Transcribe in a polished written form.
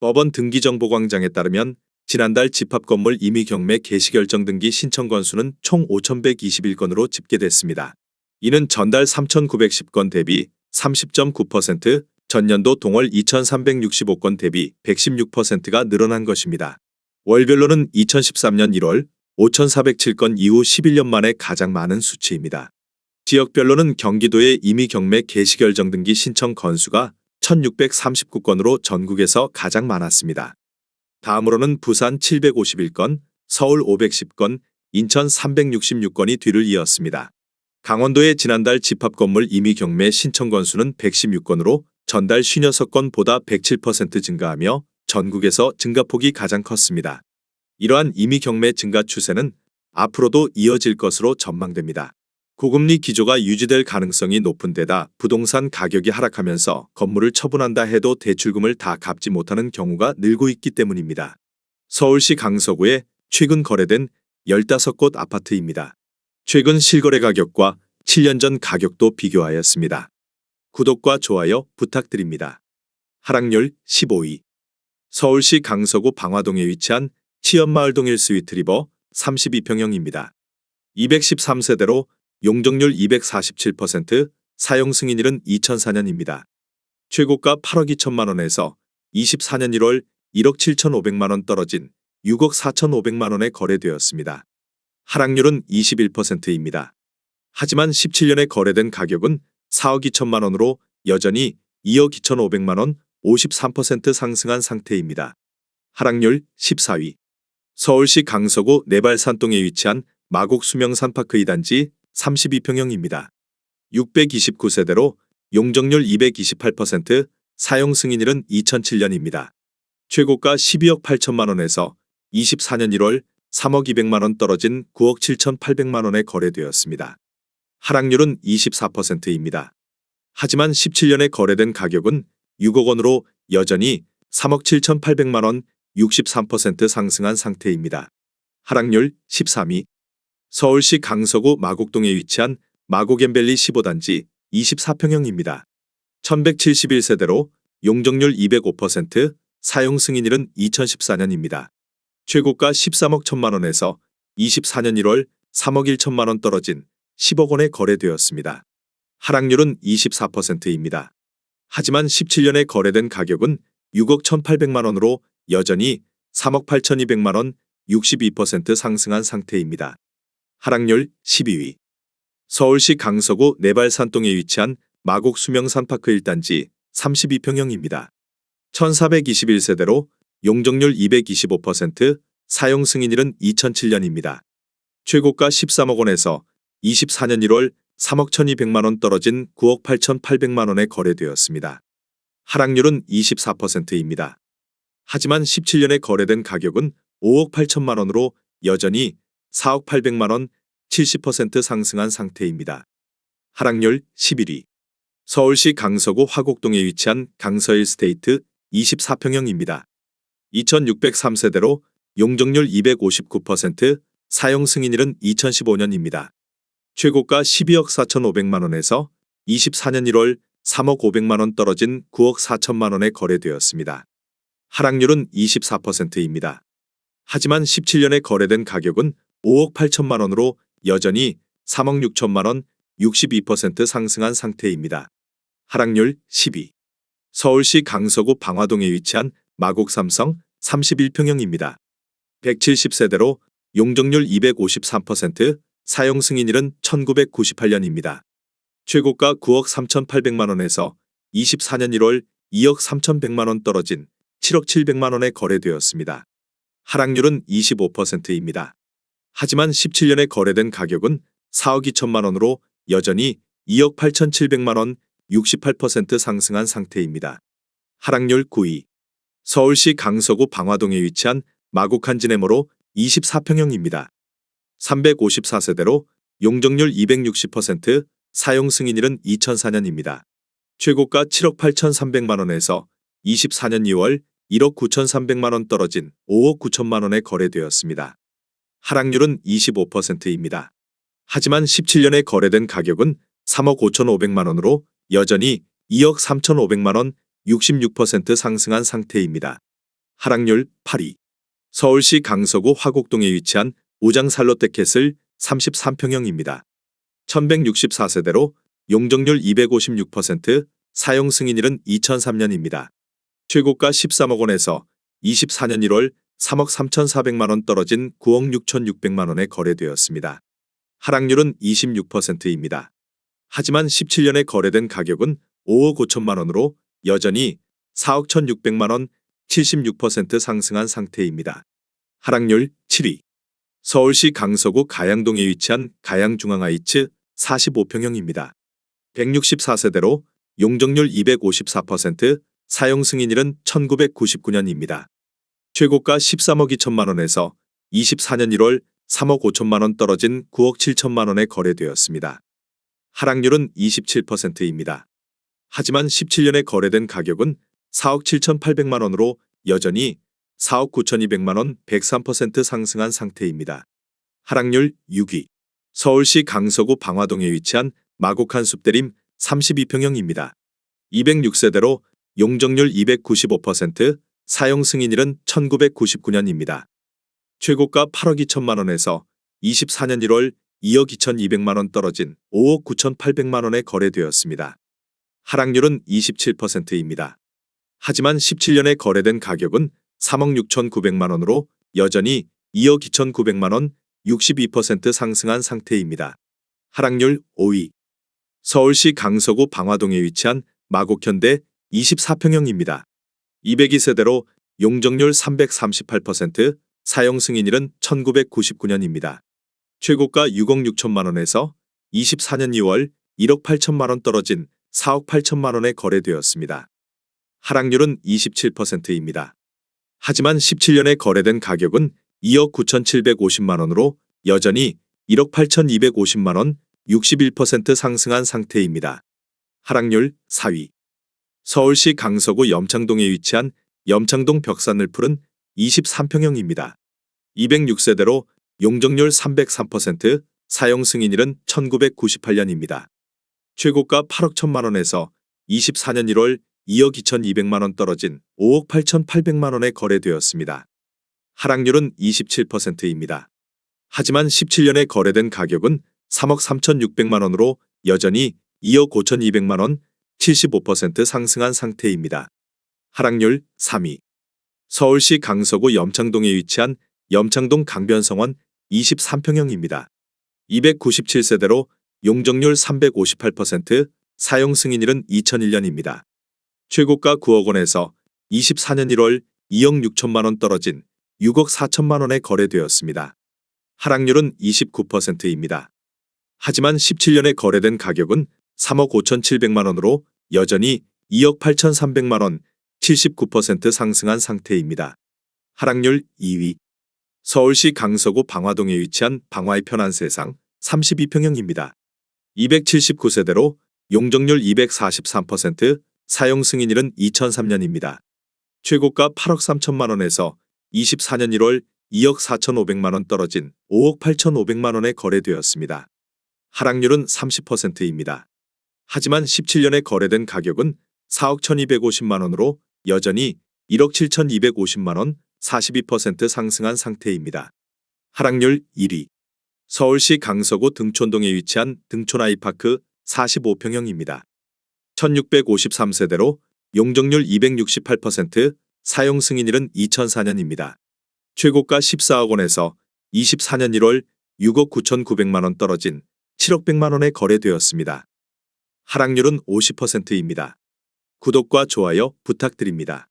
법원 등기정보광장에 따르면 지난달 집합건물 임의경매 개시결정 등기 신청 건수는 총 5,121건으로 집계됐습니다. 이는 전달 3,910건 대비 30.9%, 전년도 동월 2,365건 대비 116%가 늘어난 것입니다. 월별로는 2013년 1월 5,407건 이후 11년 만에 가장 많은 수치입니다. 지역별로는 경기도의 임의경매 개시결정 등기 신청 건수가 1,639건으로 전국에서 가장 많았습니다. 다음으로는 부산 751건, 서울 510건, 인천 366건이 뒤를 이었습니다. 강원도의 지난달 집합건물 임의경매 신청 건수는 116건으로 전달 56건보다 107% 증가하며 전국에서 증가폭이 가장 컸습니다. 이러한 임의경매 증가 추세는 앞으로도 이어질 것으로 전망됩니다. 고금리 기조가 유지될 가능성이 높은 데다 부동산 가격이 하락하면서 건물을 처분한다 해도 대출금을 다 갚지 못하는 경우가 늘고 있기 때문입니다. 서울시 강서구에 최근 거래된 15곳 아파트입니다. 최근 실거래 가격과 7년 전 가격도 비교하였습니다. 구독과 좋아요 부탁드립니다. 하락률 15위. 서울시 강서구 방화동에 위치한 치연마을동 1스위트 리버 32평형입니다. 213세대로 용적률 247%, 사용 승인일은 2004년입니다. 최고가 8억 2천만 원에서 24년 1월 1억 7,500만 원 떨어진 6억 4,500만 원에 거래되었습니다. 하락률은 21%입니다. 하지만 17년에 거래된 가격은 4억 2천만 원으로 여전히 2억 2,500만 원, 53% 상승한 상태입니다. 하락률 14위. 서울시 강서구 내발산동에 위치한 마곡 수명산파크 2단지 32평형입니다. 629세대로 용적률 228%, 사용 승인일은 2007년입니다. 최고가 12억 8천만 원에서 24년 1월 3억 200만 원 떨어진 9억 7,800만 원에 거래되었습니다. 하락률은 24%입니다. 하지만 17년에 거래된 가격은 6억 원으로 여전히 3억 7,800만 원, 63% 상승한 상태입니다. 하락률 13위. 서울시 강서구 마곡동에 위치한 마곡앤밸리 15단지 24평형입니다. 1171세대로 용적률 205%, 사용 승인일은 2014년입니다. 최고가 13억 1천만 원에서 24년 1월 3억 1천만 원 떨어진 10억 원에 거래되었습니다. 하락률은 24%입니다. 하지만 17년에 거래된 가격은 6억 1,800만 원으로 여전히 3억 8,200만 원, 62% 상승한 상태입니다. 하락률 12위. 서울시 강서구 내발산동에 위치한 마곡 수명산파크 1단지 32평형입니다. 1,421세대로 용적률 225%, 사용 승인일은 2007년입니다. 최고가 13억 원에서 24년 1월 3억 1,200만 원 떨어진 9억 8,800만 원에 거래되었습니다. 하락률은 24%입니다. 하지만 17년에 거래된 가격은 5억 8천만 원으로 여전히 4억 800만 원, 70% 상승한 상태입니다. 하락률 11위. 서울시 강서구 화곡동에 위치한 강서일스테이트 24평형입니다. 2,603세대로 용적률 259%, 사용 승인일은 2015년입니다. 최고가 12억 4,500만 원에서 24년 1월 3억 500만 원 떨어진 9억 4천만 원에 거래되었습니다. 하락률은 24%입니다. 하지만 17년에 거래된 가격은 5억 8천만 원으로 여전히 3억 6천만 원, 62% 상승한 상태입니다. 하락률 10위. 서울시 강서구 방화동에 위치한 마곡삼성 31평형입니다. 170세대로 용적률 253%, 사용 승인일은 1998년입니다. 최고가 9억 3,800만 원에서 24년 1월 2억 3,100만 원 떨어진 7억 700만 원에 거래되었습니다. 하락률은 25%입니다. 하지만 17년에 거래된 가격은 4억 2천만 원으로 여전히 2억 8,700만 원, 68% 상승한 상태입니다. 하락률 9위. 서울시 강서구 방화동에 위치한 마곡 한진해머로 24평형입니다. 354세대로 용적률 260%, 사용 승인일은 2004년입니다. 최고가 7억 8,300만 원에서 24년 2월 1억 9,300만 원 떨어진 5억 9천만 원에 거래되었습니다. 하락률은 25%입니다. 하지만 17년에 거래된 가격은 3억 5,500만 원으로 여전히 2억 3,500만 원, 66% 상승한 상태입니다. 하락률 8위. 서울시 강서구 화곡동에 위치한 우장살 롯데캐슬 33평형입니다. 1164세대로 용적률 256%, 사용 승인일은 2003년입니다. 최고가 13억 원에서 24년 1월 3억 3,400만 원 떨어진 9억 6,600만 원에 거래되었습니다. 하락률은 26%입니다. 하지만 17년에 거래된 가격은 5억 5천만 원으로 여전히 4억 1,600만 원, 76% 상승한 상태입니다. 하락률 7위. 서울시 강서구 가양동에 위치한 가양중앙하이츠 45평형입니다. 164세대로 용적률 254%, 사용 승인일은 1999년입니다. 최고가 13억 2천만 원에서 24년 1월 3억 5천만 원 떨어진 9억 7천만 원에 거래되었습니다. 하락률은 27%입니다. 하지만 17년에 거래된 가격은 4억 7,800만 원으로 여전히 4억 9,200만 원, 103% 상승한 상태입니다. 하락률 6위. 서울시 강서구 방화동에 위치한 마곡한 숲대림 32평형입니다. 206세대로 용적률 295%, 사용 승인일은 1999년입니다. 최고가 8억 2천만 원에서 24년 1월 2억 2,200만 원 떨어진 5억 9,800만 원에 거래되었습니다. 하락률은 27%입니다. 하지만 17년에 거래된 가격은 3억 6,900만 원으로 여전히 2억 2,900만 원, 62% 상승한 상태입니다. 하락률 5위. 서울시 강서구 방화동에 위치한 마곡현대 24평형입니다. 202세대로 용적률 338%, 사용 승인일은 1999년입니다. 최고가 6억 6천만 원에서 24년 2월 1억 8천만 원 떨어진 4억 8천만 원에 거래되었습니다. 하락률은 27%입니다. 하지만 17년에 거래된 가격은 2억 9,750만 원으로 여전히 1억 8,250만 원, 61% 상승한 상태입니다. 하락률 4위. 서울시 강서구 염창동에 위치한 염창동 벽산을 푸른 23평형입니다. 206세대로 용적률 303%, 사용 승인일은 1998년입니다. 최고가 8억 1천만 원에서 24년 1월 2억 2,200만 원 떨어진 5억 8,800만 원에 거래되었습니다. 하락률은 27%입니다. 하지만 17년에 거래된 가격은 3억 3,600만 원으로 여전히 2억 5,200만 원, 75% 상승한 상태입니다. 하락률 3위. 서울시 강서구 염창동에 위치한 염창동 강변성원 23평형입니다. 297세대로 용적률 358%, 사용 승인일은 2001년입니다. 최고가 9억 원에서 24년 1월 2억 6천만 원 떨어진 6억 4천만 원에 거래되었습니다. 하락률은 29%입니다. 하지만 17년에 거래된 가격은 3억 5,700만 원으로 여전히 2억 8,300만 원, 79% 상승한 상태입니다. 하락률 2위. 서울시 강서구 방화동에 위치한 방화의 편한 세상 32평형입니다. 279세대로 용적률 243%, 사용 승인일은 2003년입니다. 최고가 8억 3천만 원에서 24년 1월 2억 4,500만 원 떨어진 5억 8,500만 원에 거래되었습니다. 하락률은 30%입니다. 하지만 17년에 거래된 가격은 4억 1,250만 원으로 여전히 1억 7,250만 원, 42% 상승한 상태입니다. 하락률 1위. 서울시 강서구 등촌동에 위치한 등촌아이파크 45평형입니다. 1653세대로 용적률 268%, 사용 승인일은 2004년입니다. 최고가 14억 원에서 24년 1월 6억 9,900만 원 떨어진 7억 100만 원에 거래되었습니다. 하락률은 50%입니다. 구독과 좋아요 부탁드립니다.